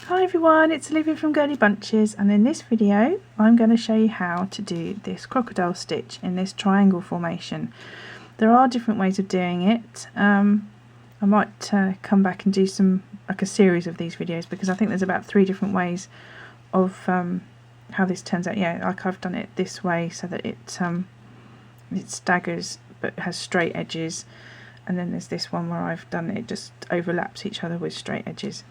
Hi everyone, it's Olivia from Girlybunches, and in this video I'm going to show you how to do this crocodile stitch in this triangle formation. There are different ways of doing it. I might come back and do a series of these videos, because I think there's about 3 different ways of how this turns out. Yeah, like I've done it this way so that it staggers but has straight edges, and then there's this one where I've done it just overlaps each other with straight edges.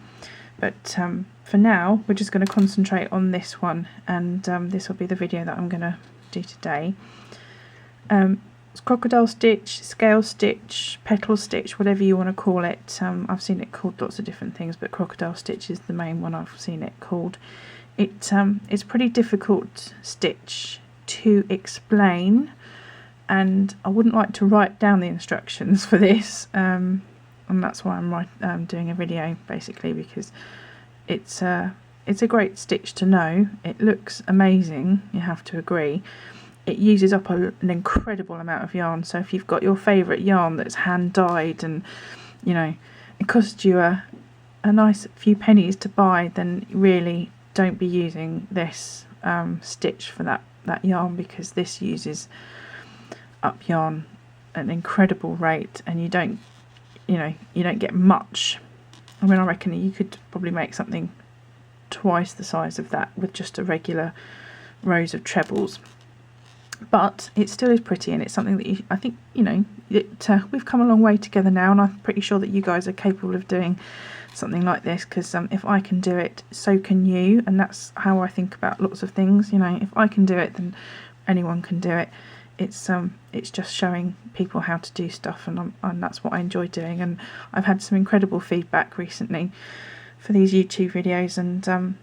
But for now we're just going to concentrate on this one, and this will be the video that I'm going to do today. It's crocodile stitch, scale stitch, petal stitch, whatever you want to call it. I've seen it called lots of different things, but crocodile stitch is the main one I've seen it called. It's a pretty difficult stitch to explain, and I wouldn't like to write down the instructions for this. And that's why I'm doing a video, basically, because it's a great stitch to know. It looks amazing, you have to agree. It uses up an incredible amount of yarn, so if you've got your favourite yarn that's hand dyed and it costs you a nice few pennies to buy, then really don't be using this stitch for that yarn, because this uses up yarn at an incredible rate, and you don't get much. I mean, I reckon you could probably make something twice the size of that with just a regular rows of trebles, but it still is pretty, and it's something that I think we've come a long way together now, and I'm pretty sure that you guys are capable of doing something like this, because if I can do it, so can you. And that's how I think about lots of things. If I can do it, then anyone can do it. It's just showing people how to do stuff, and that's what I enjoy doing. And I've had some incredible feedback recently for these YouTube videos, and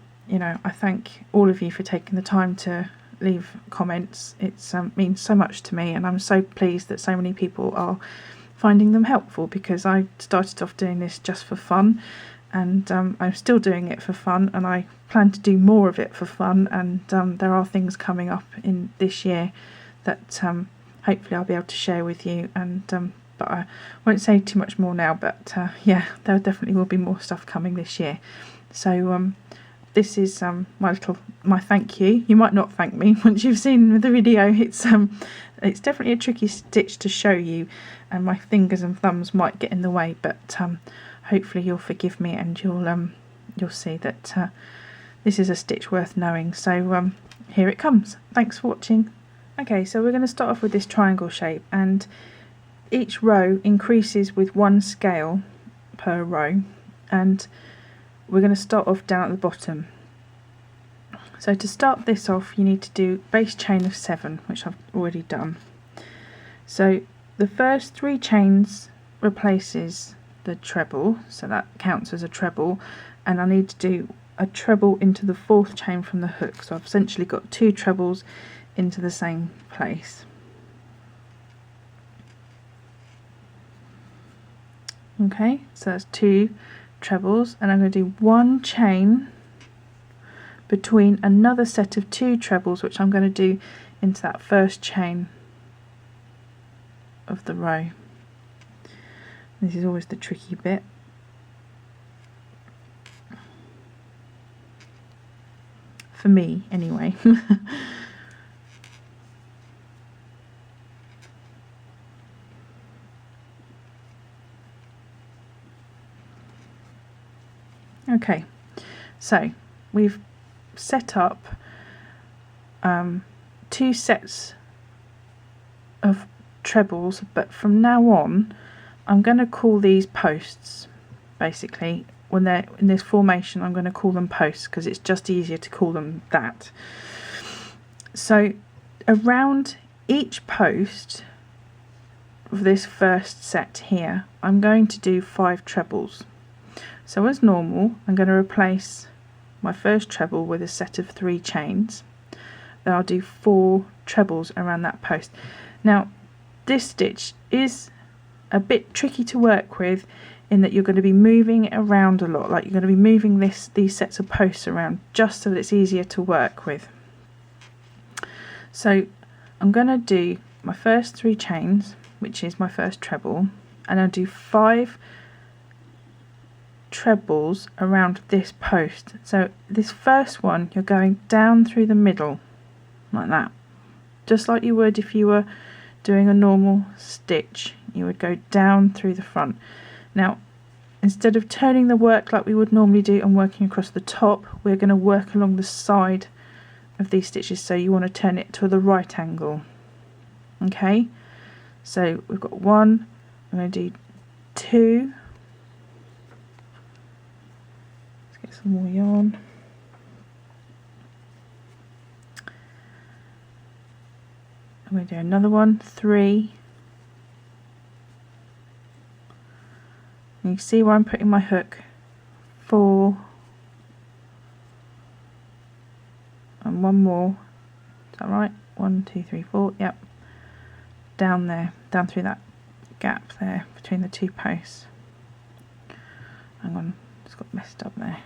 I thank all of you for taking the time to leave comments. It means so much to me, and I'm so pleased that so many people are finding them helpful, because I started off doing this just for fun, and I'm still doing it for fun, and I plan to do more of it for fun. And there are things coming up in this year that hopefully I'll be able to share with you, and but I won't say too much more now, but yeah, there definitely will be more stuff coming this year. So this is my thank you. You might not thank me once you've seen the video. It's definitely a tricky stitch to show you, and my fingers and thumbs might get in the way, but hopefully you'll forgive me, and you'll see that this is a stitch worth knowing. So here it comes. Thanks for watching. Okay, so we're going to start off with this triangle shape, and each row increases with 1 scale per row, and we're going to start off down at the bottom. So to start this off, you need to do base chain of 7, which I've already done. So the first 3 chains replaces the treble, so that counts as a treble, and I need to do a treble into the 4th chain from the hook. So I've essentially got 2 trebles into the same place. Okay, so that's 2 trebles, and I'm going to do 1 chain between another set of 2 trebles, which I'm going to do into that first chain of the row. This is always the tricky bit. For me, anyway. Okay, so we've set up 2 sets of trebles, but from now on I'm going to call these posts. Basically, when they're in this formation, I'm going to call them posts, because it's just easier to call them that. So around each post of this first set here, I'm going to do 5 trebles. So as normal, I'm going to replace my first treble with a set of 3 chains. Then I'll do 4 trebles around that post. Now this stitch is a bit tricky to work with, in that you're going to be moving it around a lot. Like, you're going to be moving these sets of posts around just so that it's easier to work with. So I'm going to do my first 3 chains, which is my first treble, and I'll do 5 trebles around this post. So this first one, you're going down through the middle like that, just like you would if you were doing a normal stitch. You would go down through the front. Now, instead of turning the work like we would normally do and working across the top, we're going to work along the side of these stitches, so you want to turn it to the right angle. Okay, so we've got one, I'm going to do two, let's get some more yarn, I'm going to do another one, three, and you can see where I'm putting my hook, four, and one more, is that right? 1, 2, 3, 4, yep, down there, down through that gap there between the two posts. Hang on, it's got messed up there.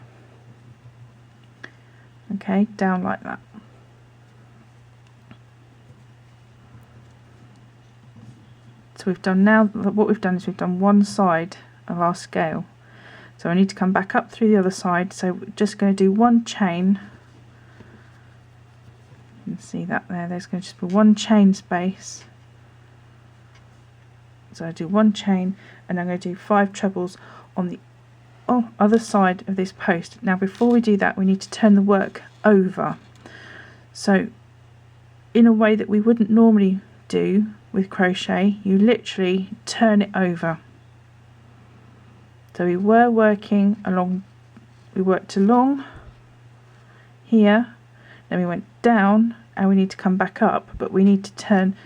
Okay, down like that. So we've done now, what we've done is we've done one side of our scale. So I need to come back up through the other side, so we're just going to do one chain. You can see that there, there's going to just be one chain space. So I do one chain and I'm going to do 5 trebles on the other side of this post. Now before we do that, we need to turn the work over. So in a way that we wouldn't normally do with crochet, you literally turn it over. So we were working along, we worked along here, then we went down and we need to come back up, but we need to turn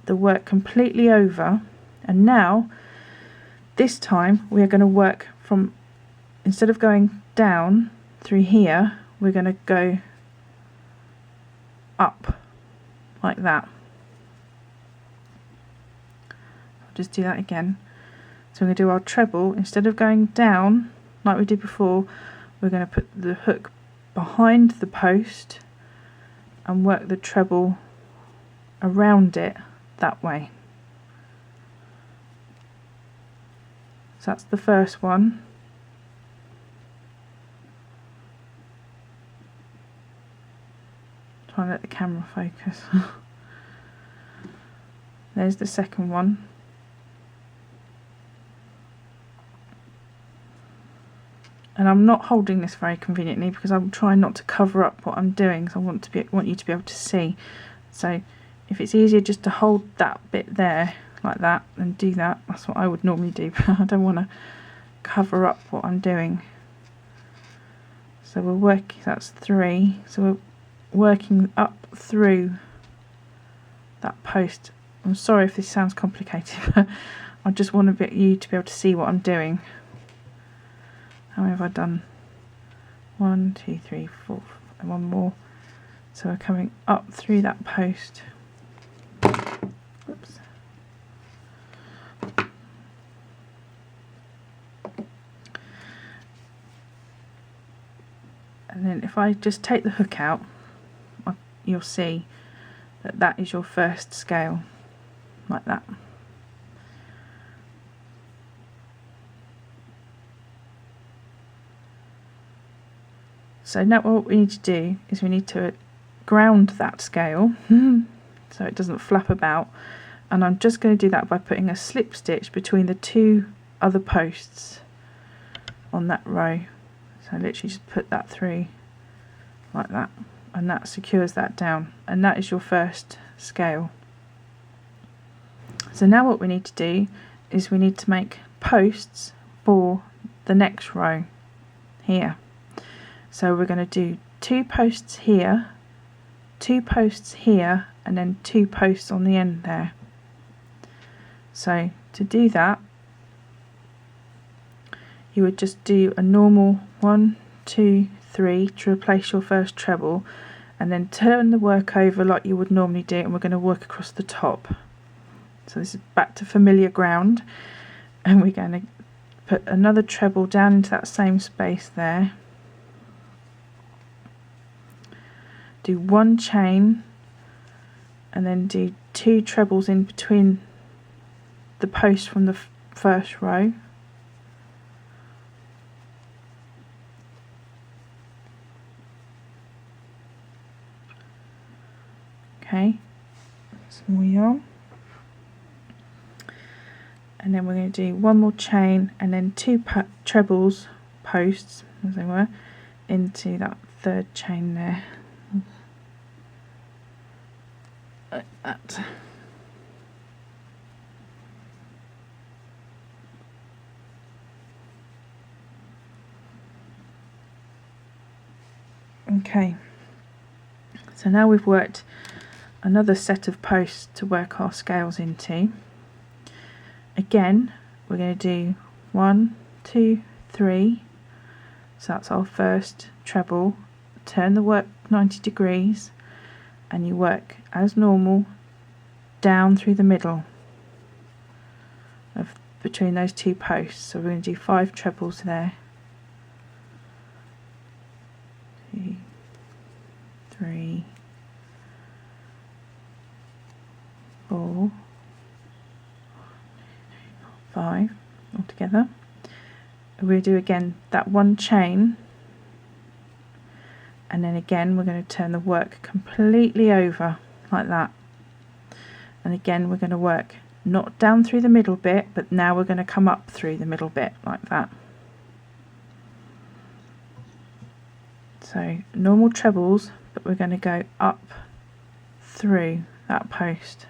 the work completely over. And now this time we are going to work from, instead of going down through here, we're going to go up like that. I'll just do that again. So we're going to do our treble, instead of going down like we did before, we're going to put the hook behind the post and work the treble around it that way. So that's the first one. Try and let the camera focus. There's the second one. And I'm not holding this very conveniently because I'm trying not to cover up what I'm doing, so I want you to be able to see. So if it's easier just to hold that bit there like that and do that, that's what I would normally do, but I don't want to cover up what I'm doing. So we're working, that's 3, so we're working up through that post. I'm sorry if this sounds complicated, but I just want you to be able to see what I'm doing. How many have I done? 1, 2, 3, 4, and one more. So we're coming up through that post. Oops. And then if I just take the hook out, you'll see that that is your first scale, like that. So now what we need to do is we need to ground that scale so it doesn't flap about, and I'm just going to do that by putting a slip stitch between the 2 other posts on that row. So literally just put that through like that, and that secures that down, and that is your first scale. So now what we need to do is we need to make posts for the next row here. So we're going to do 2 posts here, 2 posts here, and then 2 posts on the end there. So to do that, you would just do a normal 1, 2, 3 to replace your first treble, and then turn the work over like you would normally do, and we're going to work across the top. So this is back to familiar ground, and we're going to put another treble down into that same space there. Do 1 chain and then do 2 trebles in between the post from the first row, Okay, some more yarn, and then we're going to do one more chain and then two trebles, posts as they were, into that third chain there, like that. Okay, so now we've worked another set of posts to work our scales into. Again, we're going to do 1, 2, 3, so that's our first treble. Turn the work 90 degrees and you work as normal down through the middle of between those two posts. So we're going to do 5 trebles there. 2, 3, 4, 5 altogether. We'll do again that one chain, and then again we're going to turn the work completely over like that, and again we're going to work not down through the middle bit, but now we're going to come up through the middle bit like that. So normal trebles, but we're going to go up through that post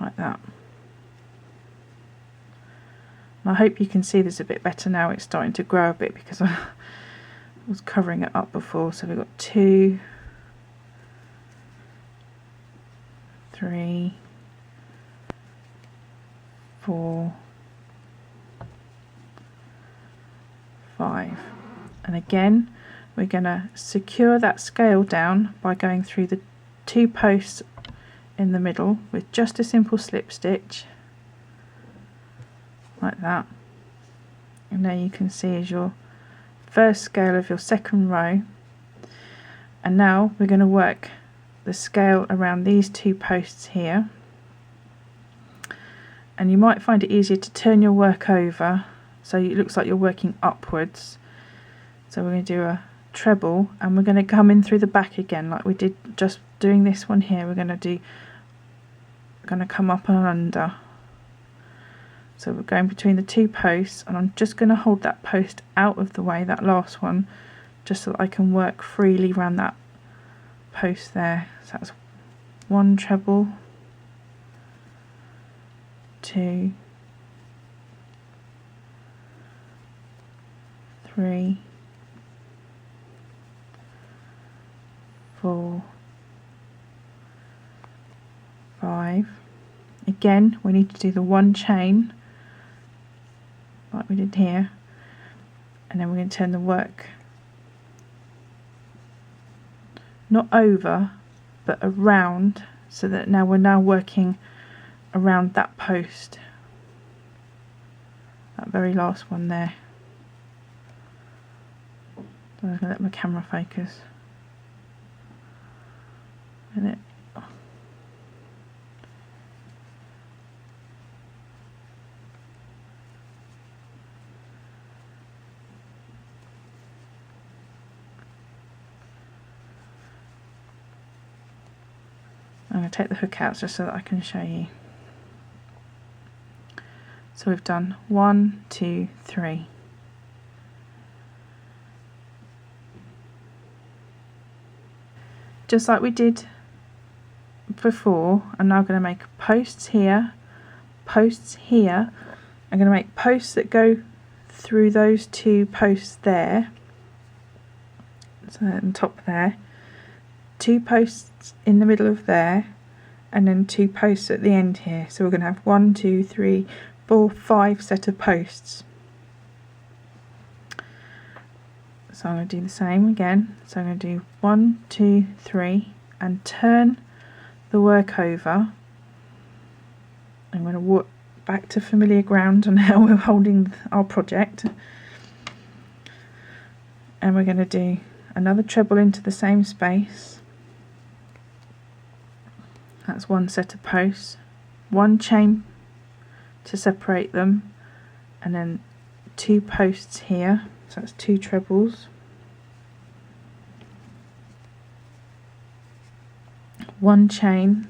like that. And I hope you can see this a bit better now. It's starting to grow a bit because I was covering it up before. So we've got 2, 3, 4, 5, and again we're going to secure that scale down by going through the 2 posts in the middle with just a simple slip stitch like that, and there you can see is your first scale of your second row. And now we're going to work the scale around these 2 posts here, and you might find it easier to turn your work over so it looks like you're working upwards. So we're going to do a treble and we're going to come in through the back again like we did just doing this one here. We're going to come up and under. So we're going between the 2 posts, and I'm just going to hold that post out of the way, that last one, just so that I can work freely around that post there. So that's 1 treble, 2, 3, 4, 5. Again, we need to do the 1 chain like we did here, and then we're going to turn the work not over but around, so that now we're working around that post, that very last one there. I'm going to let my camera focus. And it I'm going to take the hook out just so that I can show you. So we've done 1, 2, 3. Just like we did before, I'm now going to make posts here, posts here. I'm going to make posts that go through those 2 posts there, so on top there, 2 posts in the middle of there, and then 2 posts at the end here. So we're going to have 1, 2, 3, 4, 5 set of posts. So I'm going to do the same again. So I'm going to do 1, 2, 3 and turn the work over. I'm going to walk back to familiar ground on how we're holding our project. And we're going to do another treble into the same space. That's 1 set of posts, 1 chain to separate them, and then 2 posts here, so that's 2 trebles. 1 chain.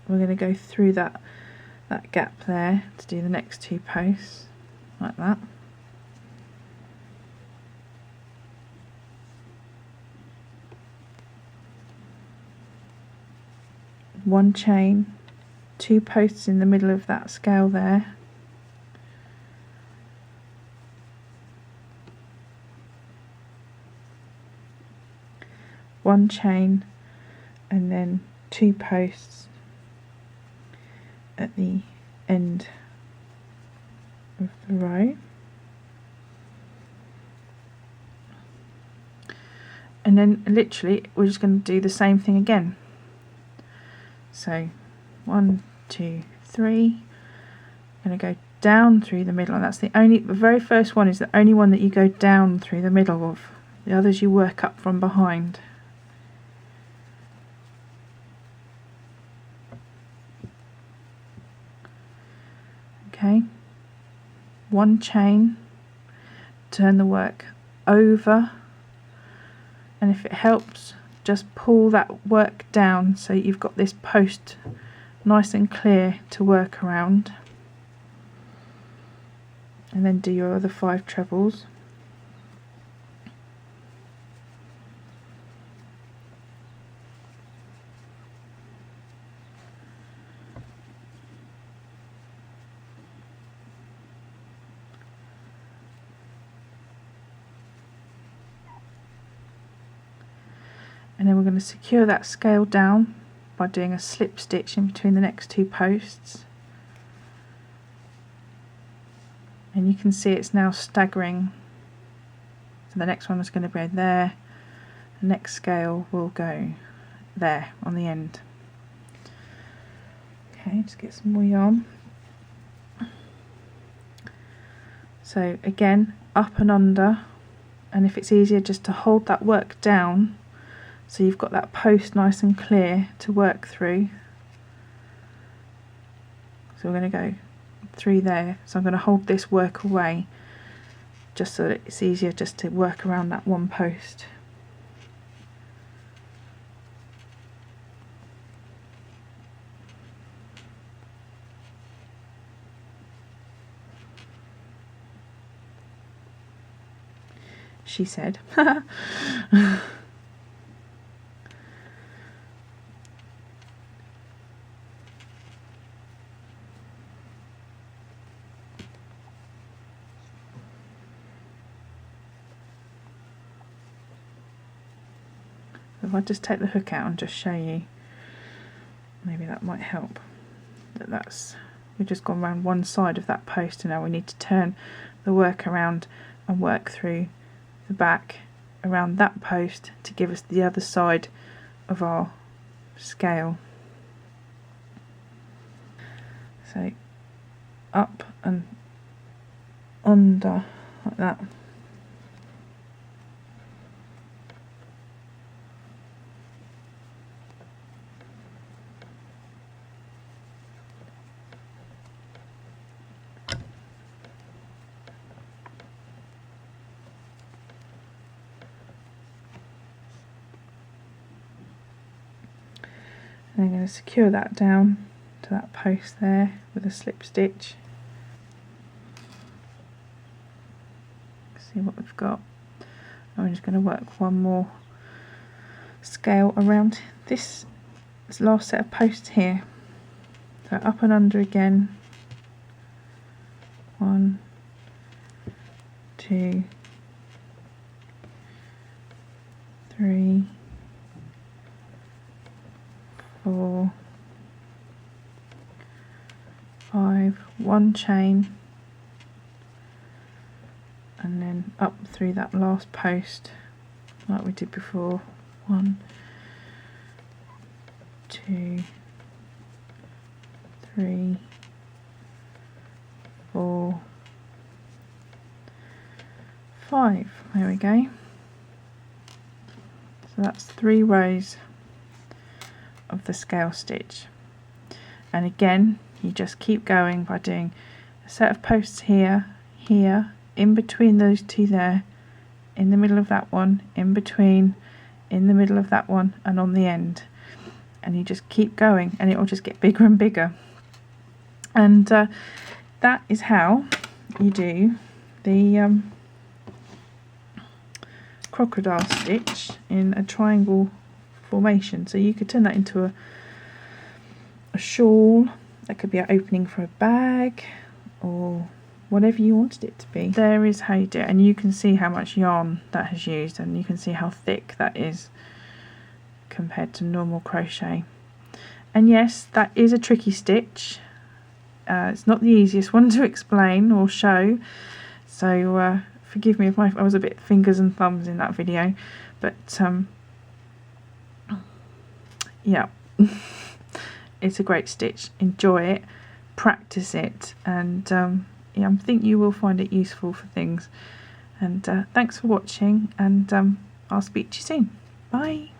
We're going to go through that gap there to do the next 2 posts, like that. One chain, 2 posts in the middle of that scale there, one chain, and then 2 posts at the end of the row, and then literally we're just going to do the same thing again. So 1, 2, 3. I'm going to go down through the middle, and that's the very first one is the only one that you go down through the middle of. The others you work up from behind. Okay, 1 chain, turn the work over, and if it helps, just pull that work down so you've got this post nice and clear to work around, and then do your other 5 trebles. And then we're going to secure that scale down by doing a slip stitch in between the next 2 posts. And you can see it's now staggering. So the next one is going to go there, the next scale will go there on the end. Okay, just get some more yarn. So again, up and under, and if it's easier just to hold that work down so you've got that post nice and clear to work through. So we're going to go through there, so I'm going to hold this work away just so that it's easier just to work around that one post. She said. If I just take the hook out and just show you, maybe that might help. We've just gone around one side of that post, and now we need to turn the work around and work through the back around that post to give us the other side of our scale. So up and under like that. And I'm going to secure that down to that post there with a slip stitch. See what we've got. I'm just going to work one more scale around this last set of posts here. So up and under again. 1, 2, 3, 4, 5, 1 chain, and then up through that last post like we did before. 1, 2, 3, 4, 5. There we go. So that's 3 rows of the scale stitch, and again you just keep going by doing a set of posts here, here, in between those 2 there, in the middle of that one, in between, in the middle of that one, and on the end. and you just keep going and it will just get bigger and bigger. And that is how you do the crocodile stitch in a triangle formation. So you could turn that into a shawl. That could be an opening for a bag or whatever you wanted it to be. There is how you do it, and you can see how much yarn that has used, and you can see how thick that is compared to normal crochet. And yes, that is a tricky stitch. It's not the easiest one to explain or show, so forgive me if I was a bit fingers and thumbs in that video, but yeah. It's a great stitch. Enjoy it, practice it, and yeah, I think you will find it useful for things. And thanks for watching, and I'll speak to you soon. Bye.